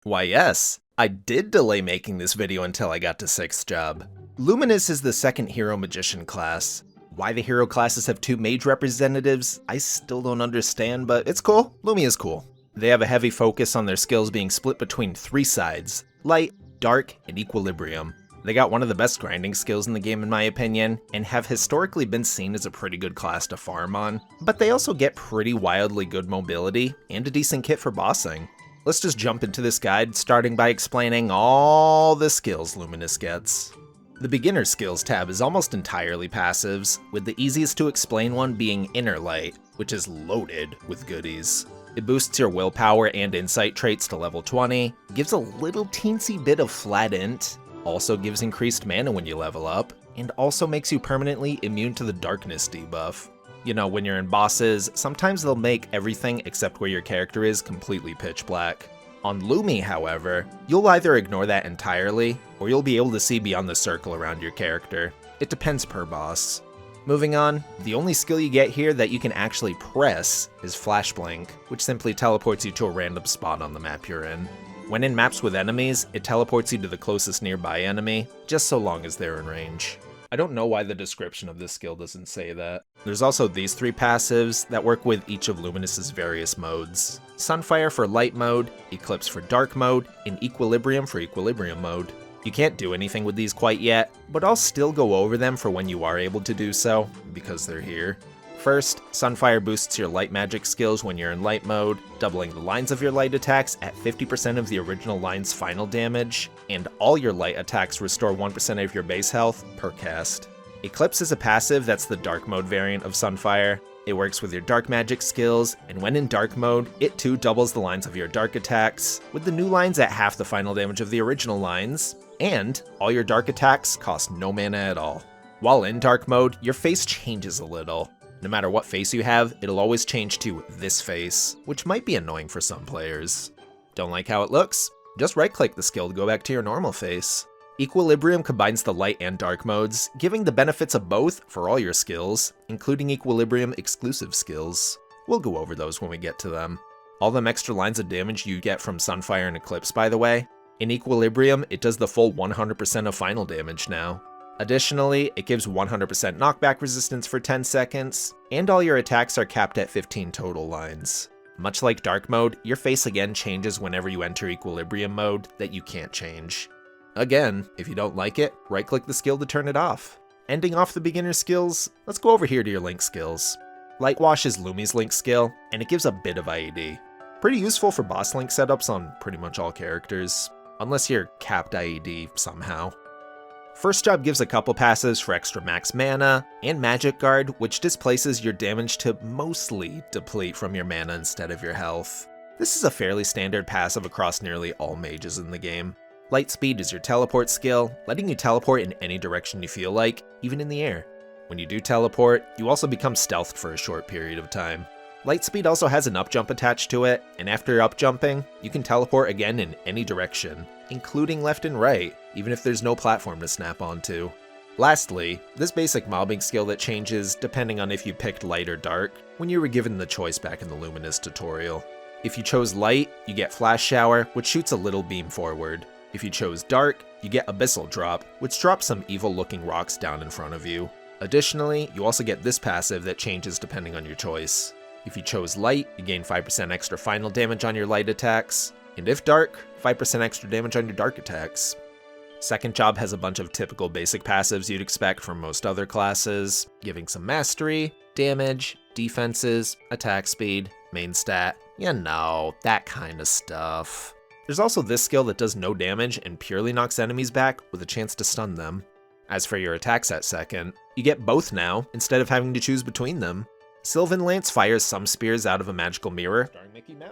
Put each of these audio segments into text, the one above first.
Why yes, I did delay making this video until I got to 6th job. Luminous is the second hero magician class. Why the hero classes have two mage representatives, I still don't understand, but it's cool. Lumi is cool. They have a heavy focus on their skills being split between three sides: light, dark, and equilibrium. They got one of the best grinding skills in the game in my opinion, and have historically been seen as a pretty good class to farm on, but they also get pretty wildly good mobility and a decent kit for bossing. Let's just jump into this guide, starting by explaining all the skills Luminous gets. The beginner skills tab is almost entirely passives, with the easiest to explain one being Inner Light, which is loaded with goodies. It boosts your willpower and insight traits to level 20, gives a little teensy bit of flat int, also gives increased mana when you level up, and also makes you permanently immune to the darkness debuff. You know, when you're in bosses, sometimes they'll make everything except where your character is completely pitch black. On Lumi, however, you'll either ignore that entirely, or you'll be able to see beyond the circle around your character. It depends per boss. Moving on, the only skill you get here that you can actually press is Flash Blink, which simply teleports you to a random spot on the map you're in. When in maps with enemies, it teleports you to the closest nearby enemy, just so long as they're in range. I don't know why the description of this skill doesn't say that. There's also these three passives that work with each of Luminous's various modes: Sunfire for light mode, Eclipse for dark mode, and Equilibrium for equilibrium mode. You can't do anything with these quite yet, but I'll still go over them for when you are able to do so, because they're here. First, Sunfire boosts your light magic skills when you're in light mode, doubling the lines of your light attacks at 50% of the original line's final damage, and all your light attacks restore 1% of your base health per cast. Eclipse is a passive that's the dark mode variant of Sunfire. It works with your dark magic skills, and when in dark mode, it too doubles the lines of your dark attacks, with the new lines at half the final damage of the original lines, and all your dark attacks cost no mana at all. While in dark mode, your face changes a little. No matter what face you have, it'll always change to this face, which might be annoying for some players. Don't like how it looks? Just right-click the skill to go back to your normal face. Equilibrium combines the light and dark modes, giving the benefits of both for all your skills, including Equilibrium exclusive skills. We'll go over those when we get to them. All them extra lines of damage you get from Sunfire and Eclipse, by the way. In Equilibrium, it does the full 100% of final damage now. Additionally, it gives 100% knockback resistance for 10 seconds, and all your attacks are capped at 15 total lines. Much like dark mode, your face again changes whenever you enter equilibrium mode that you can't change. Again, if you don't like it, right-click the skill to turn it off. Ending off the beginner skills, let's go over here to your link skills. Light Wash is Lumi's link skill, and it gives a bit of IED. Pretty useful for boss link setups on pretty much all characters, unless you're capped IED somehow. First Job gives a couple passes for extra max mana, and Magic Guard, which displaces your damage to mostly deplete from your mana instead of your health. This is a fairly standard passive across nearly all mages in the game. Light Speed is your teleport skill, letting you teleport in any direction you feel like, even in the air. When you do teleport, you also become stealthed for a short period of time. Light Speed also has an up jump attached to it, and after up jumping, you can teleport again in any direction, including left and right, even if there's no platform to snap onto. Lastly, this basic mobbing skill that changes depending on if you picked light or dark when you were given the choice back in the Luminous tutorial. If you chose light, you get Flash Shower, which shoots a little beam forward. If you chose dark, you get Abyssal Drop, which drops some evil looking rocks down in front of you. Additionally, you also get this passive that changes depending on your choice. If you chose light, you gain 5% extra final damage on your light attacks, and if dark, 5% extra damage on your dark attacks. Second Job has a bunch of typical basic passives you'd expect from most other classes, giving some mastery, damage, defenses, attack speed, main stat, you know, that kind of stuff. There's also this skill that does no damage and purely knocks enemies back with a chance to stun them. As for your attacks at second, you get both now instead of having to choose between them. Sylvan Lance fires some spears out of a magical mirror,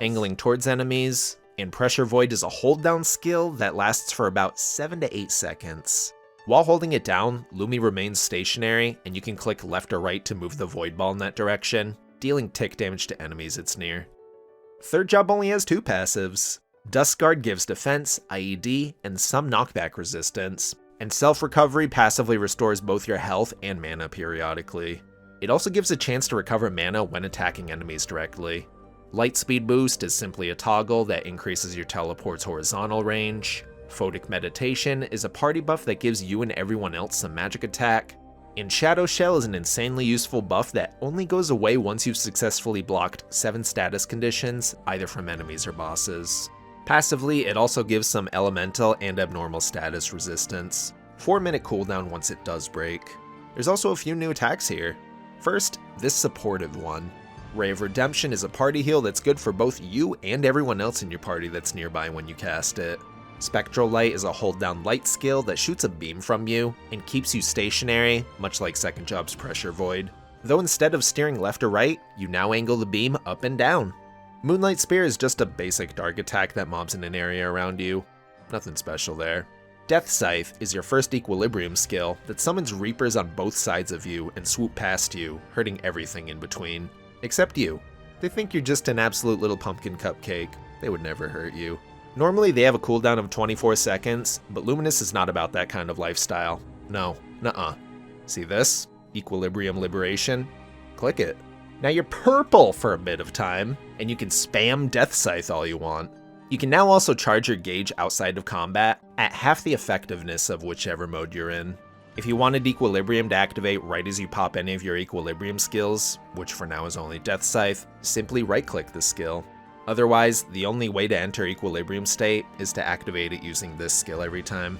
angling towards enemies, and Pressure Void is a hold down skill that lasts for about 7 to 8 seconds. While holding it down, Lumi remains stationary, and you can click left or right to move the Void Ball in that direction, dealing tick damage to enemies it's near. Third Job only has 2 passives. Dusk Guard gives defense, IED, and some knockback resistance, and Self Recovery passively restores both your health and mana periodically. It also gives a chance to recover mana when attacking enemies directly. Light speed boost is simply a toggle that increases your teleport's horizontal range. Photic meditation is a party buff that gives you and everyone else some magic attack. And Shadow Shell is an insanely useful buff that only goes away once you've successfully blocked 7 status conditions, either from enemies or bosses. Passively, it also gives some elemental and abnormal status resistance. 4-minute cooldown once it does break. There's also a few new attacks here. First, this supportive one. Ray of Redemption is a party heal that's good for both you and everyone else in your party that's nearby when you cast it. Spectral Light is a hold down light skill that shoots a beam from you and keeps you stationary, much like Second Job's Pressure Void. Though instead of steering left or right, you now angle the beam up and down. Moonlight Spear is just a basic dark attack that mobs in an area around you. Nothing special there. Death Scythe is your first equilibrium skill that summons Reapers on both sides of you and swoop past you, hurting everything in between. Except you. They think you're just an absolute little pumpkin cupcake. They would never hurt you. Normally they have a cooldown of 24 seconds, but Luminous is not about that kind of lifestyle. No, nuh-uh. See this? Equilibrium Liberation? Click it. Now you're purple for a bit of time, and you can spam Death Scythe all you want. You can now also charge your gauge outside of combat at half the effectiveness of whichever mode you're in. If you wanted Equilibrium to activate right as you pop any of your Equilibrium skills, which for now is only Death Scythe, simply right-click the skill. Otherwise, the only way to enter Equilibrium state is to activate it using this skill every time.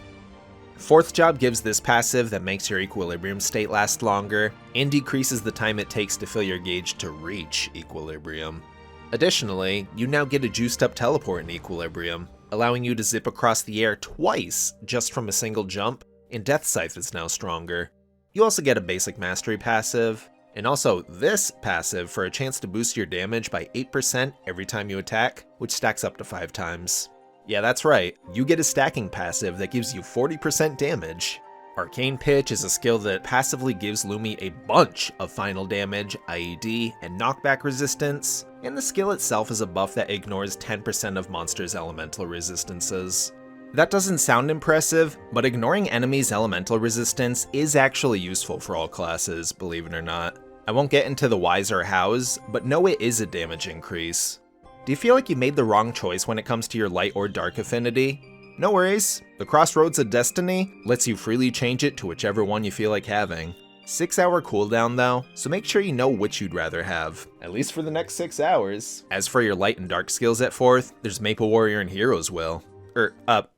Fourth Job gives this passive that makes your Equilibrium state last longer, and decreases the time it takes to fill your gauge to reach Equilibrium. Additionally, you now get a juiced up teleport in Equilibrium, allowing you to zip across the air twice just from a single jump, and Death Scythe is now stronger. You also get a basic mastery passive, and also this passive for a chance to boost your damage by 8% every time you attack, which stacks up to 5 times. Yeah, that's right, you get a stacking passive that gives you 40% damage. Arcane Pitch is a skill that passively gives Lumi a bunch of final damage, IED, and knockback resistance, and the skill itself is a buff that ignores 10% of monsters' elemental resistances. That doesn't sound impressive, but ignoring enemies' elemental resistance is actually useful for all classes, believe it or not. I won't get into the whys or hows, but know it is a damage increase. Do you feel like you made the wrong choice when it comes to your light or dark affinity? No worries, the Crossroads of Destiny lets you freely change it to whichever one you feel like having. 6-hour cooldown though, so make sure you know which you'd rather have, at least for the next 6 hours. As for your light and dark skills at 4th, there's Maple Warrior and Hero's Will.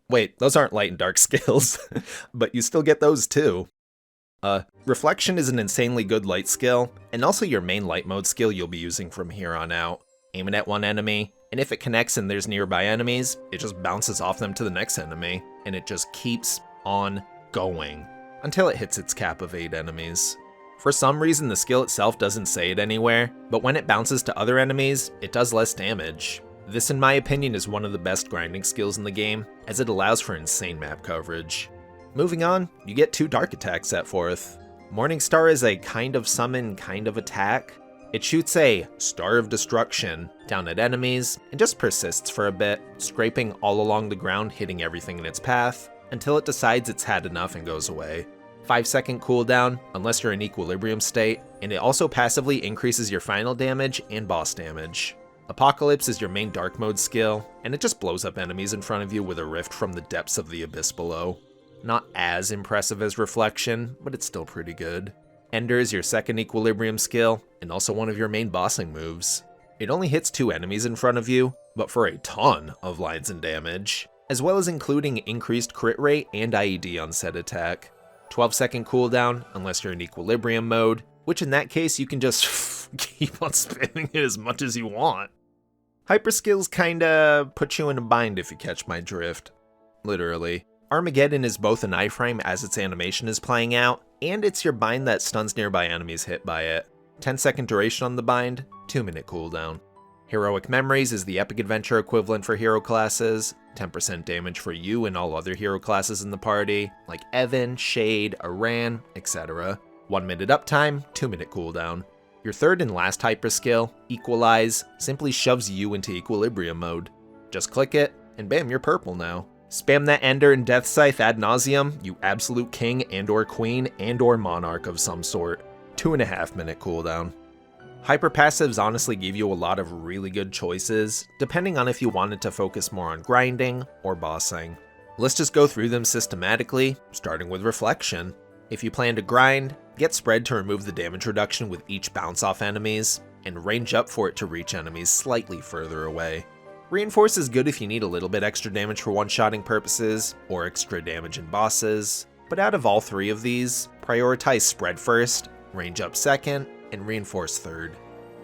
Wait, those aren't light and dark skills, but you still get those too. Reflection is an insanely good light skill, and also your main light mode skill you'll be using from here on out. Aim it at one enemy, and if it connects and there's nearby enemies, it just bounces off them to the next enemy, and it just keeps on going until it hits its cap of 8 enemies. For some reason, the skill itself doesn't say it anywhere, but when it bounces to other enemies, it does less damage. This, in my opinion, is one of the best grinding skills in the game, as it allows for insane map coverage. Moving on, you get 2 dark attacks at 4th. Morningstar is a kind of summon, kind of attack. It shoots a Star of Destruction down at enemies, and just persists for a bit, scraping all along the ground, hitting everything in its path, until it decides it's had enough and goes away. 5-second cooldown, unless you're in Equilibrium state, and it also passively increases your final damage and boss damage. Apocalypse is your main dark mode skill, and it just blows up enemies in front of you with a rift from the depths of the abyss below. Not as impressive as Reflection, but it's still pretty good. Ender is your second Equilibrium skill, and also one of your main bossing moves. It only hits 2 enemies in front of you, but for a ton of lines and damage, as well as including increased crit rate and IED on said attack. 12-second cooldown, unless you're in Equilibrium mode, which in that case you can just keep on spamming it as much as you want. Hyper skills kinda put you in a bind if you catch my drift. Literally. Armageddon is both an iframe as its animation is playing out, and it's your bind that stuns nearby enemies hit by it. 10-second duration on the bind, 2-minute cooldown. Heroic Memories is the epic adventure equivalent for hero classes, 10% damage for you and all other hero classes in the party, like Evan, Shade, Aran, etc. 1-minute uptime, 2-minute cooldown. Your third and last hyper skill, Equalize, simply shoves you into Equilibrium mode. Just click it, and bam, you're purple now. Spam that Ender and Death Scythe ad nauseum, you absolute king and or queen and or monarch of some sort. 2.5-minute cooldown. Hyper passives honestly give you a lot of really good choices, depending on if you wanted to focus more on grinding or bossing. Let's just go through them systematically, starting with Reflection. If you plan to grind, get Spread to remove the damage reduction with each bounce off enemies, and range up for it to reach enemies slightly further away. Reinforce is good if you need a little bit extra damage for one-shotting purposes, or extra damage in bosses, but out of all three of these, prioritize Spread first, range up second, and Reinforce third.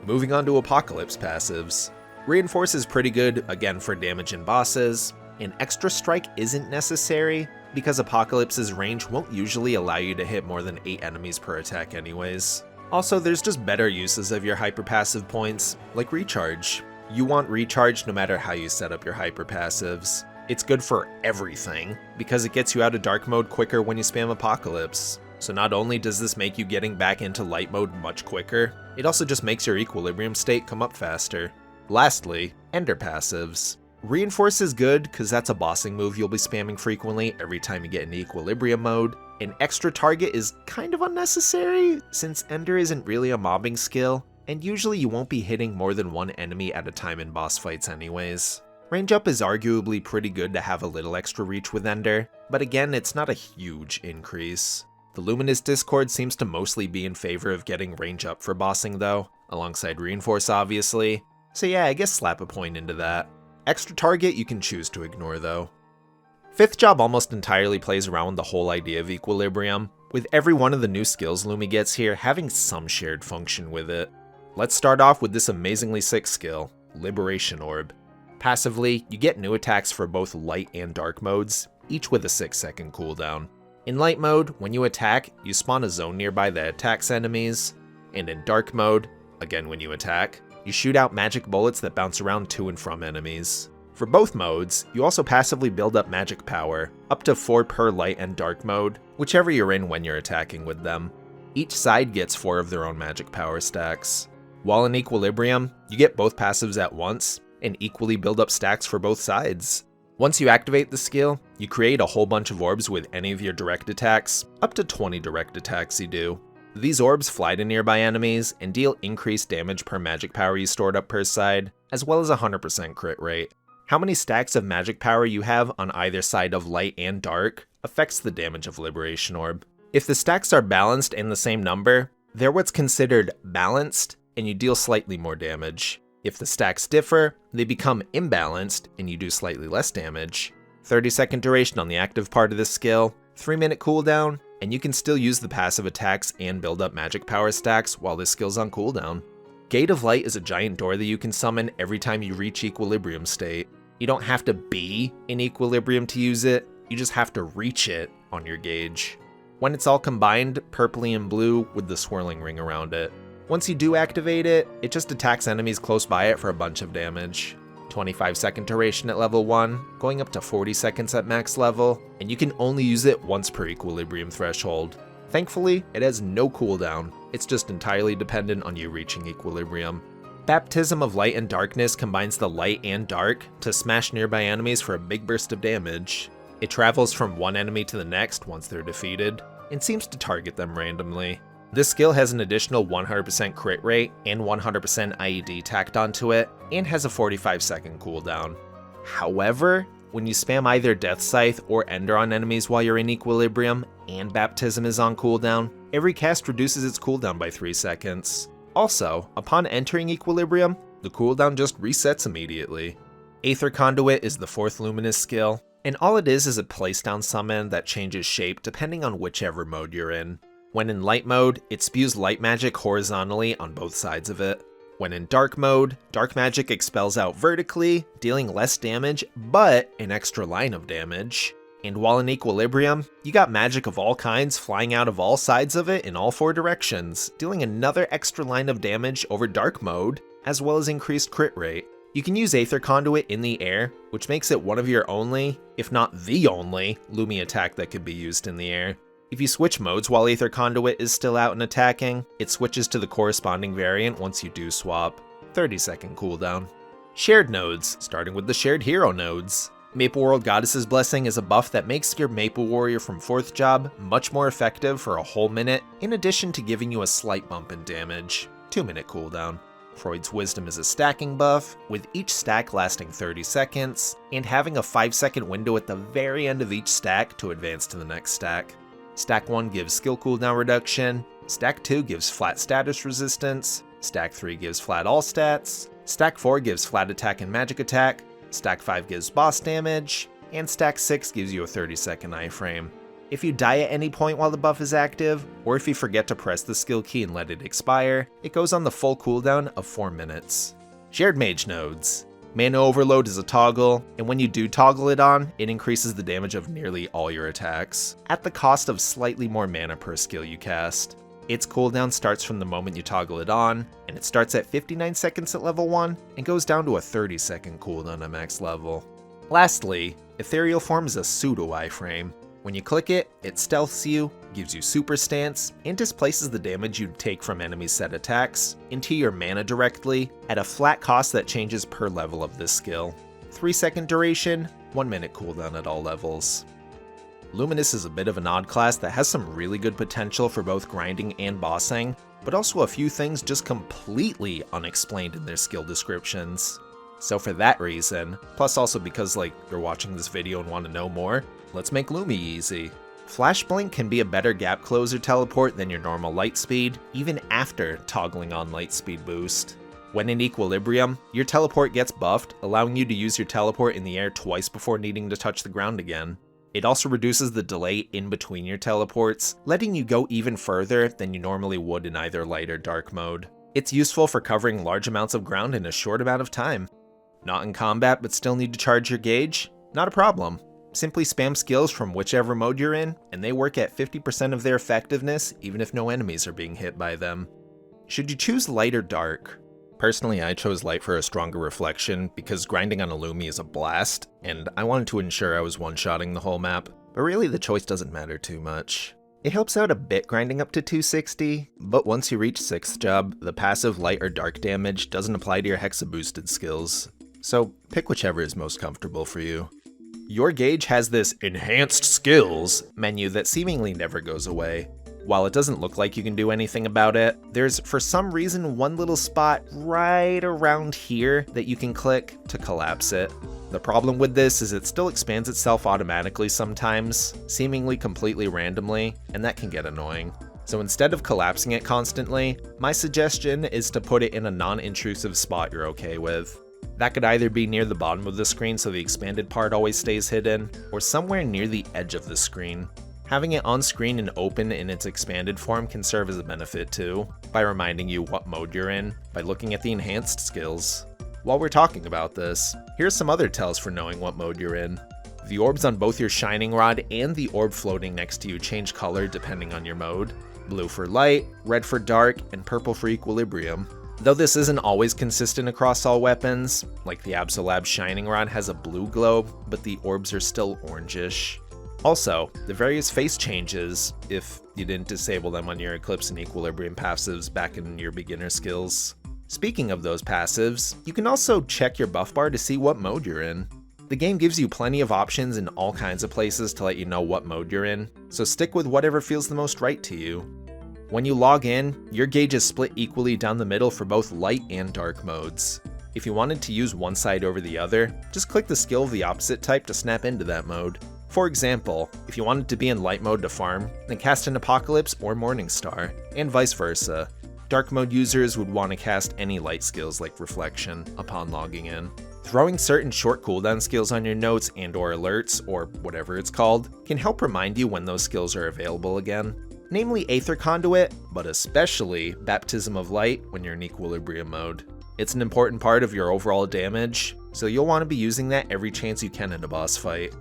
Moving on to Apocalypse passives. Reinforce is pretty good, again for damage in bosses, and Extra Strike isn't necessary, because Apocalypse's range won't usually allow you to hit more than 8 enemies per attack anyways. Also, there's just better uses of your hyper passive points, like Recharge. You want Recharge no matter how you set up your hyper passives. It's good for everything, because it gets you out of dark mode quicker when you spam Apocalypse. So not only does this make you getting back into light mode much quicker, it also just makes your equilibrium state come up faster. Lastly, Ender passives. Reinforce is good because that's a bossing move you'll be spamming frequently every time you get into equilibrium mode, and Extra Target is kind of unnecessary since Ender isn't really a mobbing skill, and usually you won't be hitting more than one enemy at a time in boss fights anyways. Range Up is arguably pretty good to have a little extra reach with Ender, but again it's not a huge increase. The Luminous Discord seems to mostly be in favor of getting Range Up for bossing though, alongside Reinforce obviously, so yeah, I guess slap a point into that. Extra Target you can choose to ignore though. Fifth job almost entirely plays around the whole idea of equilibrium, with every one of the new skills Lumi gets here having some shared function with it. Let's start off with this amazingly sick skill, Liberation Orb. Passively, you get new attacks for both light and dark modes, each with a 6-second cooldown. In light mode, when you attack, you spawn a zone nearby that attacks enemies, and in dark mode, again when you attack, you shoot out magic bullets that bounce around to and from enemies. For both modes, you also passively build up magic power, up to 4 per light and dark mode, whichever you're in when you're attacking with them. Each side gets 4 of their own magic power stacks. While in equilibrium, you get both passives at once, and equally build up stacks for both sides. Once you activate the skill, you create a whole bunch of orbs with any of your direct attacks, up to 20 direct attacks you do. These orbs fly to nearby enemies and deal increased damage per magic power you stored up per side, as well as a 100% crit rate. How many stacks of magic power you have on either side of light and dark affects the damage of Liberation Orb. If the stacks are balanced and the same number, they're what's considered balanced, and you deal slightly more damage. If the stacks differ, they become imbalanced and you do slightly less damage. 30-second duration on the active part of this skill, 3-minute cooldown, and you can still use the passive attacks and build up magic power stacks while this skill's on cooldown. Gate of Light is a giant door that you can summon every time you reach equilibrium state. You don't have to be in equilibrium to use it, you just have to reach it on your gauge. When it's all combined, purpley and blue with the swirling ring around it. Once you do activate it, it just attacks enemies close by it for a bunch of damage. 25-second duration at level 1, going up to 40 seconds at max level, and you can only use it once per equilibrium threshold. Thankfully, it has no cooldown, it's just entirely dependent on you reaching equilibrium. Baptism of Light and Darkness combines the light and dark to smash nearby enemies for a big burst of damage. It travels from one enemy to the next once they're defeated, and seems to target them randomly. This skill has an additional 100% crit rate and 100% IED tacked onto it, and has a 45-second cooldown. However, when you spam either Death Scythe or Ender on enemies while you're in equilibrium, and Baptism is on cooldown, every cast reduces its cooldown by 3 seconds. Also, upon entering equilibrium, the cooldown just resets immediately. Aether Conduit is the 4th Luminous skill, and all it is a placedown summon that changes shape depending on whichever mode you're in. When in light mode, it spews light magic horizontally on both sides of it. When in dark mode, dark magic expels out vertically, dealing less damage, but an extra line of damage. And while in equilibrium, you got magic of all kinds flying out of all sides of it in all 4 directions, dealing another extra line of damage over dark mode, as well as increased crit rate. You can use Aether Conduit in the air, which makes it one of your only, if not the only, Lumi attack that could be used in the air. If you switch modes while Aether Conduit is still out and attacking, it switches to the corresponding variant once you do swap. 30-second cooldown. Shared nodes, starting with the shared hero nodes. Maple World Goddess's Blessing is a buff that makes your Maple Warrior from 4th job much more effective for a whole minute, in addition to giving you a slight bump in damage. 2-minute cooldown. Freud's Wisdom is a stacking buff, with each stack lasting 30 seconds, and having a 5-second window at the very end of each stack to advance to the next stack. Stack 1 gives skill cooldown reduction, Stack 2 gives flat status resistance, Stack 3 gives flat all stats, Stack 4 gives flat attack and magic attack, Stack 5 gives boss damage, and Stack 6 gives you a 30-second iframe. If you die at any point while the buff is active, or if you forget to press the skill key and let it expire, it goes on the full cooldown of 4 minutes. Shared Mage Nodes. Mana Overload is a toggle, and when you do toggle it on, it increases the damage of nearly all your attacks, at the cost of slightly more mana per skill you cast. Its cooldown starts from the moment you toggle it on, and it starts at 59 seconds at level 1, and goes down to a 30-second cooldown at max level. Lastly, Ethereal Form is a pseudo iframe. When you click it, it stealths you, gives you super stance, and displaces the damage you'd take from enemies' set attacks into your mana directly at a flat cost that changes per level of this skill. 3-second duration, 1-minute cooldown at all levels. Luminous is a bit of an odd class that has some really good potential for both grinding and bossing, but also a few things just completely unexplained in their skill descriptions. So for that reason, plus also because you're watching this video and want to know more, let's make Lumi easy. Flash Blink can be a better gap closer teleport than your normal light speed, even after toggling on light speed boost. When in equilibrium, your teleport gets buffed, allowing you to use your teleport in the air twice before needing to touch the ground again. It also reduces the delay in between your teleports, letting you go even further than you normally would in either light or dark mode. It's useful for covering large amounts of ground in a short amount of time. Not in combat but still need to charge your gauge? Not a problem. Simply spam skills from whichever mode you're in, and they work at 50% of their effectiveness even if no enemies are being hit by them. Should you choose light or dark? Personally, I chose light for a stronger reflection because grinding on a Lumi is a blast, and I wanted to ensure I was one-shotting the whole map, but really the choice doesn't matter too much. It helps out a bit grinding up to 260, but once you reach 6th job, the passive light or dark damage doesn't apply to your Hexa boosted skills, so pick whichever is most comfortable for you. Your gauge has this Enhanced Skills menu that seemingly never goes away. While it doesn't look like you can do anything about it, there's for some reason one little spot right around here that you can click to collapse it. The problem with this is it still expands itself automatically sometimes, seemingly completely randomly, and that can get annoying. So instead of collapsing it constantly, my suggestion is to put it in a non-intrusive spot you're okay with. That could either be near the bottom of the screen so the expanded part always stays hidden, or somewhere near the edge of the screen. Having it on screen and open in its expanded form can serve as a benefit too, by reminding you what mode you're in by looking at the enhanced skills. While we're talking about this, here's some other tells for knowing what mode you're in. The orbs on both your Shining Rod and the orb floating next to you change color depending on your mode. Blue for light, red for dark, and purple for equilibrium. Though this isn't always consistent across all weapons, like the Absolab Shining Rod has a blue glow, but the orbs are still orangish. Also, the various face changes, if you didn't disable them on your Eclipse and Equilibrium passives back in your beginner skills. Speaking of those passives, you can also check your buff bar to see what mode you're in. The game gives you plenty of options in all kinds of places to let you know what mode you're in, so stick with whatever feels the most right to you. When you log in, your gauge is split equally down the middle for both light and dark modes. If you wanted to use one side over the other, just click the skill of the opposite type to snap into that mode. For example, if you wanted to be in light mode to farm, then cast an Apocalypse or Morningstar, and vice versa. Dark mode users would want to cast any light skills like Reflection upon logging in. Throwing certain short cooldown skills on your notes and or alerts, or whatever it's called, can help remind you when those skills are available again. Namely Aether Conduit, but especially Baptism of Light when you're in Equilibrium mode. It's an important part of your overall damage, so you'll want to be using that every chance you can in a boss fight.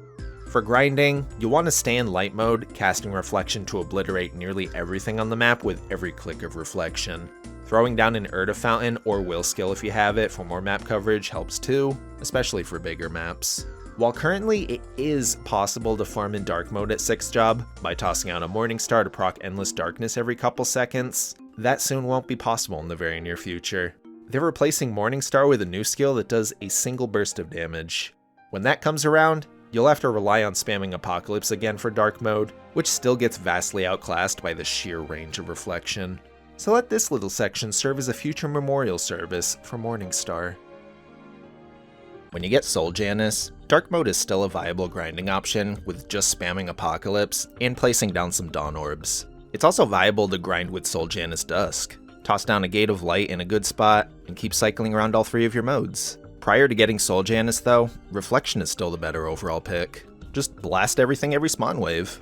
For grinding, you'll want to stay in light mode, casting Reflection to obliterate nearly everything on the map with every click of Reflection. Throwing down an Urda Fountain or Will Skill if you have it for more map coverage helps too, especially for bigger maps. While currently it is possible to farm in dark mode at 6th job by tossing out a Morningstar to proc Endless Darkness every couple seconds, that soon won't be possible in the very near future. They're replacing Morningstar with a new skill that does a single burst of damage. When that comes around, you'll have to rely on spamming Apocalypse again for dark mode, which still gets vastly outclassed by the sheer range of Reflection. So let this little section serve as a future memorial service for Morningstar. When you get Soul Janus, Dark Mode is still a viable grinding option with just spamming Apocalypse and placing down some Dawn Orbs. It's also viable to grind with Soul Janus Dusk. Toss down a Gate of Light in a good spot and keep cycling around all 3 of your modes. Prior to getting Soul Janus though, Reflection is still the better overall pick. Just blast everything every spawn wave.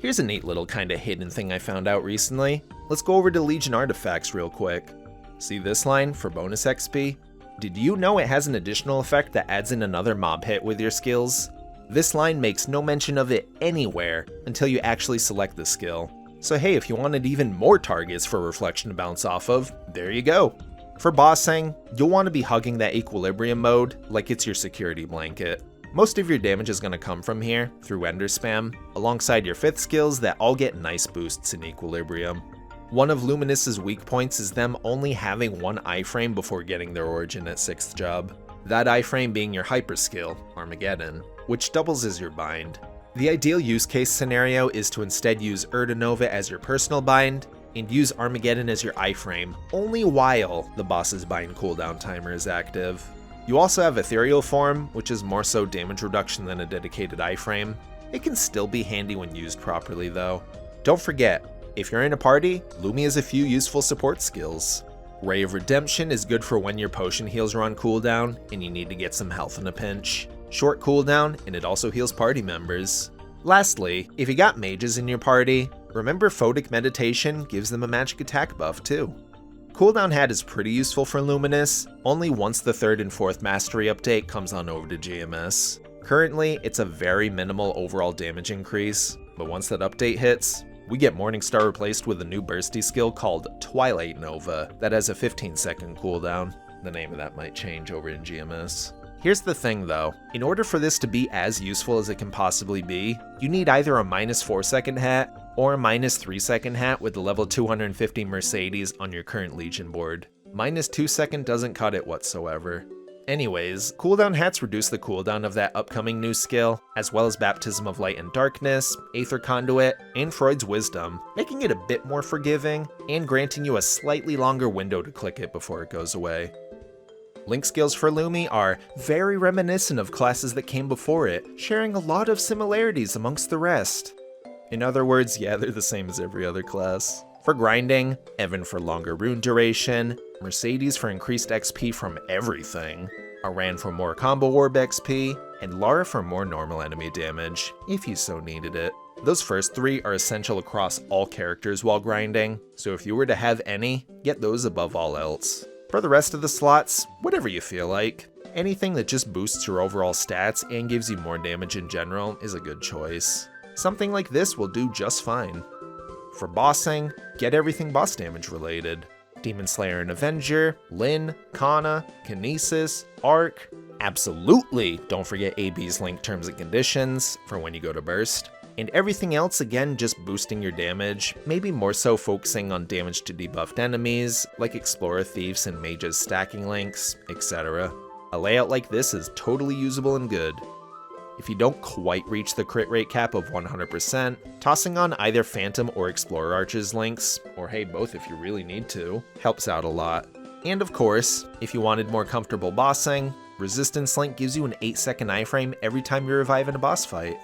Here's a neat little kinda hidden thing I found out recently. Let's go over to Legion Artifacts real quick. See this line for bonus XP? Did you know it has an additional effect that adds in another mob hit with your skills? This line makes no mention of it anywhere until you actually select the skill. So hey, if you wanted even more targets for Reflection to bounce off of, there you go. For bossing, you'll want to be hugging that Equilibrium mode like it's your security blanket. Most of your damage is going to come from here, through Ender Spam, alongside your 5th skills that all get nice boosts in Equilibrium. One of Luminous's weak points is them only having one iframe before getting their origin at 6th job. That iframe being your hyper skill, Armageddon, which doubles as your bind. The ideal use case scenario is to instead use Urdinova as your personal bind, and use Armageddon as your iframe, only while the boss's bind cooldown timer is active. You also have Ethereal Form, which is more so damage reduction than a dedicated iframe. It can still be handy when used properly though. Don't forget, if you're in a party, Lumi has a few useful support skills. Ray of Redemption is good for when your potion heals are on cooldown and you need to get some health in a pinch. Short cooldown, and it also heals party members. Lastly, if you got mages in your party, remember Photic Meditation gives them a magic attack buff too. Cooldown Hat is pretty useful for Luminous, only once the 3rd and 4th Mastery update comes on over to GMS. Currently, it's a very minimal overall damage increase, but once that update hits, we get Morningstar replaced with a new bursty skill called Twilight Nova that has a 15-second cooldown. The name of that might change over in GMS. Here's the thing though, in order for this to be as useful as it can possibly be, you need either a -4-second hat or a -3-second hat with the level 250 Mercedes on your current Legion board. -2-second doesn't cut it whatsoever. Anyways, cooldown hats reduce the cooldown of that upcoming new skill, as well as Baptism of Light and Darkness, Aether Conduit, and Freud's Wisdom, making it a bit more forgiving, and granting you a slightly longer window to click it before it goes away. Link skills for Lumi are very reminiscent of classes that came before it, sharing a lot of similarities amongst the rest. In other words, yeah, they're the same as every other class. For grinding, Evan for longer rune duration, Mercedes for increased XP from everything, Aran for more combo orb XP, and Lara for more normal enemy damage, if you so needed it. Those first 3 are essential across all characters while grinding, so if you were to have any, get those above all else. For the rest of the slots, whatever you feel like. Anything that just boosts your overall stats and gives you more damage in general is a good choice. Something like this will do just fine. For bossing, get everything boss damage related. Demon Slayer and Avenger, Lyn, Kana, Kinesis, Arc. Absolutely don't forget AB's link terms and conditions for when you go to burst. And everything else again just boosting your damage, maybe more so focusing on damage to debuffed enemies, like Explorer Thieves and Mage's stacking links, etc. A layout like this is totally usable and good. If you don't quite reach the crit rate cap of 100%, tossing on either Phantom or Explorer Archer's links, or hey both if you really need to, helps out a lot. And of course, if you wanted more comfortable bossing, Resistance Link gives you an 8-second iframe every time you revive in a boss fight.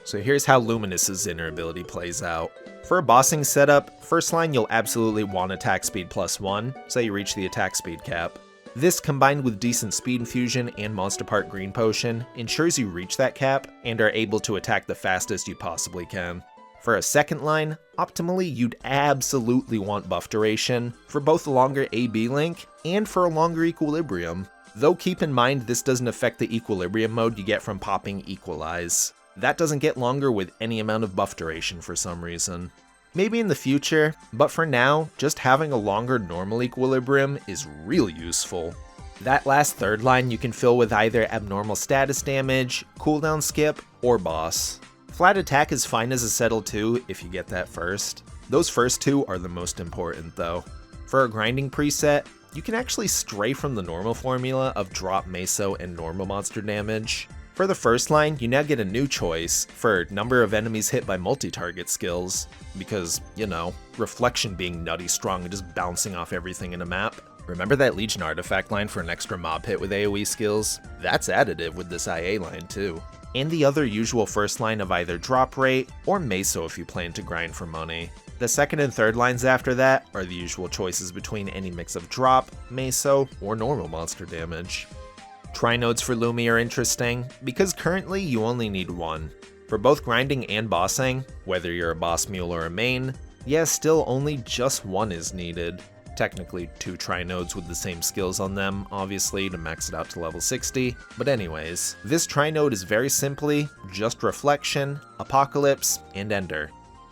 So here's how Luminous's inner ability plays out. For a bossing setup, first line you'll absolutely want attack speed +1, so you reach the attack speed cap. This, combined with decent speed infusion and monster part green potion, ensures you reach that cap and are able to attack the fastest you possibly can. For a second line, optimally you'd absolutely want buff duration for both a longer AB link and for a longer equilibrium. Though keep in mind this doesn't affect the equilibrium mode you get from popping Equalize. That doesn't get longer with any amount of buff duration for some reason. Maybe in the future, but for now, just having a longer normal equilibrium is really useful. That last third line you can fill with either abnormal status damage, cooldown skip, or boss. Flat attack is fine as a settle too if you get that first. Those first 2 are the most important though. For a grinding preset, you can actually stray from the normal formula of drop meso and normal monster damage. For the first line, you now get a new choice for number of enemies hit by multi-target skills, because, you know, reflection being nutty strong and just bouncing off everything in a map. Remember that Legion artifact line for an extra mob hit with AoE skills? That's additive with this IA line too. And the other usual first line of either drop rate or meso if you plan to grind for money. The second and third lines after that are the usual choices between any mix of drop, meso, or normal monster damage. Trinodes for Lumi are interesting, because currently you only need one. For both grinding and bossing, whether you're a boss mule or a main, yeah, still only just one is needed. Technically 2 Trinodes with the same skills on them, obviously, to max it out to level 60. But anyways, this Trinode is very simply just Reflection, Apocalypse, and Ender.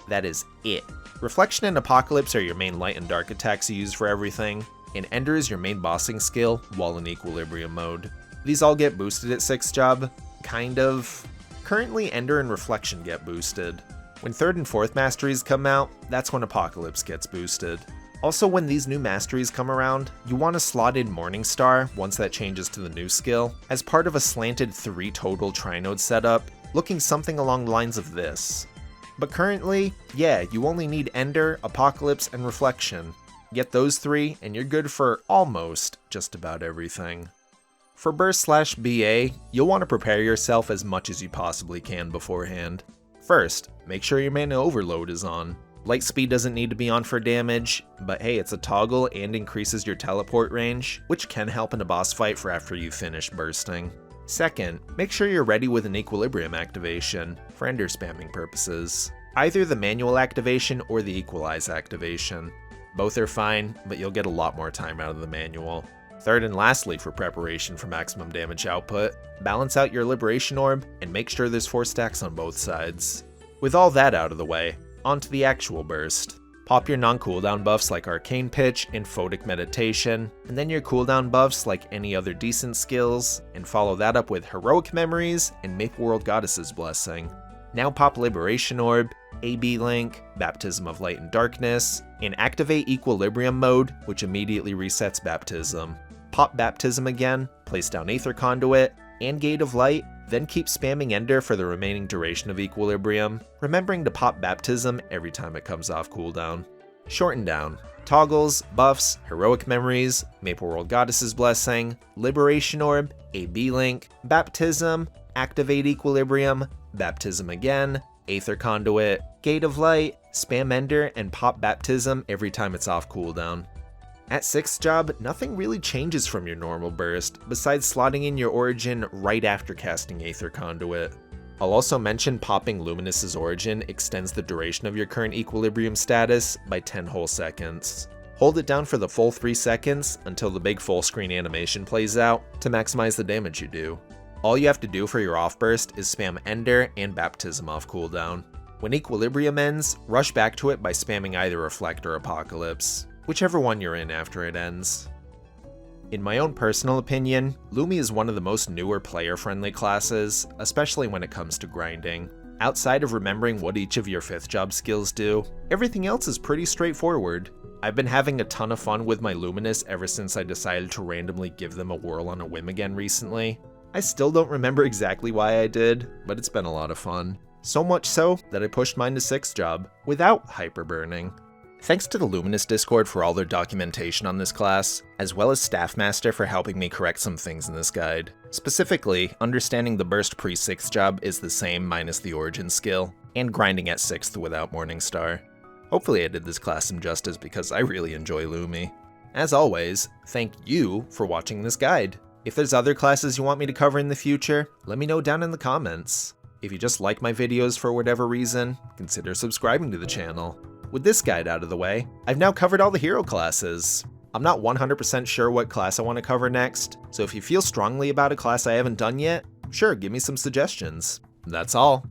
That is it. Reflection and Apocalypse are your main light and dark attacks you use for everything, and Ender is your main bossing skill while in equilibrium mode. These all get boosted at 6th job, kind of. Currently Ender and Reflection get boosted. When 3rd and 4th masteries come out, that's when Apocalypse gets boosted. Also, when these new masteries come around, you want to slot in Morningstar once that changes to the new skill, as part of a slanted 3 total Trinode setup, looking something along the lines of this. But currently, yeah, you only need Ender, Apocalypse, and Reflection. Get those 3, and you're good for almost just about everything. For Burst/BA, you'll want to prepare yourself as much as you possibly can beforehand. First, make sure your mana overload is on. Light speed doesn't need to be on for damage, but hey, it's a toggle and increases your teleport range, which can help in a boss fight for after you finish bursting. Second, make sure you're ready with an equilibrium activation, for ender spamming purposes. Either the manual activation or the equalize activation. Both are fine, but you'll get a lot more time out of the manual. Third and lastly, for preparation for maximum damage output, balance out your liberation orb and make sure there's 4 stacks on both sides. With all that out of the way, onto the actual burst. Pop your non-cooldown buffs like Arcane Pitch and Photic Meditation, and then your cooldown buffs like any other decent skills, and follow that up with Heroic Memories and Maple World Goddess's Blessing. Now pop Liberation Orb, AB Link, Baptism of Light and Darkness, and activate Equilibrium mode, which immediately resets Baptism. Pop Baptism again, place down Aether Conduit, and Gate of Light, then keep spamming Ender for the remaining duration of Equilibrium, remembering to pop Baptism every time it comes off cooldown. Shorten down. Toggles, buffs, Heroic Memories, Maple World Goddess's Blessing, Liberation Orb, AB Link, Baptism, activate Equilibrium, Baptism again, Aether Conduit, Gate of Light, spam Ender, and pop Baptism every time it's off cooldown. At 6th job, nothing really changes from your normal burst, besides slotting in your origin right after casting Aether Conduit. I'll also mention popping Luminous's origin extends the duration of your current equilibrium status by 10 whole seconds. Hold it down for the full 3 seconds until the big full screen animation plays out to maximize the damage you do. All you have to do for your off burst is spam Ender and Baptism off cooldown. When equilibrium ends, rush back to it by spamming either Reflect or Apocalypse, whichever one you're in after it ends. In my own personal opinion, Lumi is one of the most newer player-friendly classes, especially when it comes to grinding. Outside of remembering what each of your 5th job skills do, everything else is pretty straightforward. I've been having a ton of fun with my Luminous ever since I decided to randomly give them a whirl on a whim again recently. I still don't remember exactly why I did, but it's been a lot of fun. So much so that I pushed mine to 6th job without hyperburning. Thanks to the Luminous Discord for all their documentation on this class, as well as Staffmaster for helping me correct some things in this guide. Specifically, understanding the burst pre-6th job is the same minus the origin skill, and grinding at 6th without Morningstar. Hopefully I did this class some justice because I really enjoy Lumi. As always, thank you for watching this guide. If there's other classes you want me to cover in the future, let me know down in the comments. If you just like my videos for whatever reason, consider subscribing to the channel. With this guide out of the way, I've now covered all the hero classes. I'm not 100% sure what class I want to cover next, so if you feel strongly about a class I haven't done yet, sure, give me some suggestions. That's all.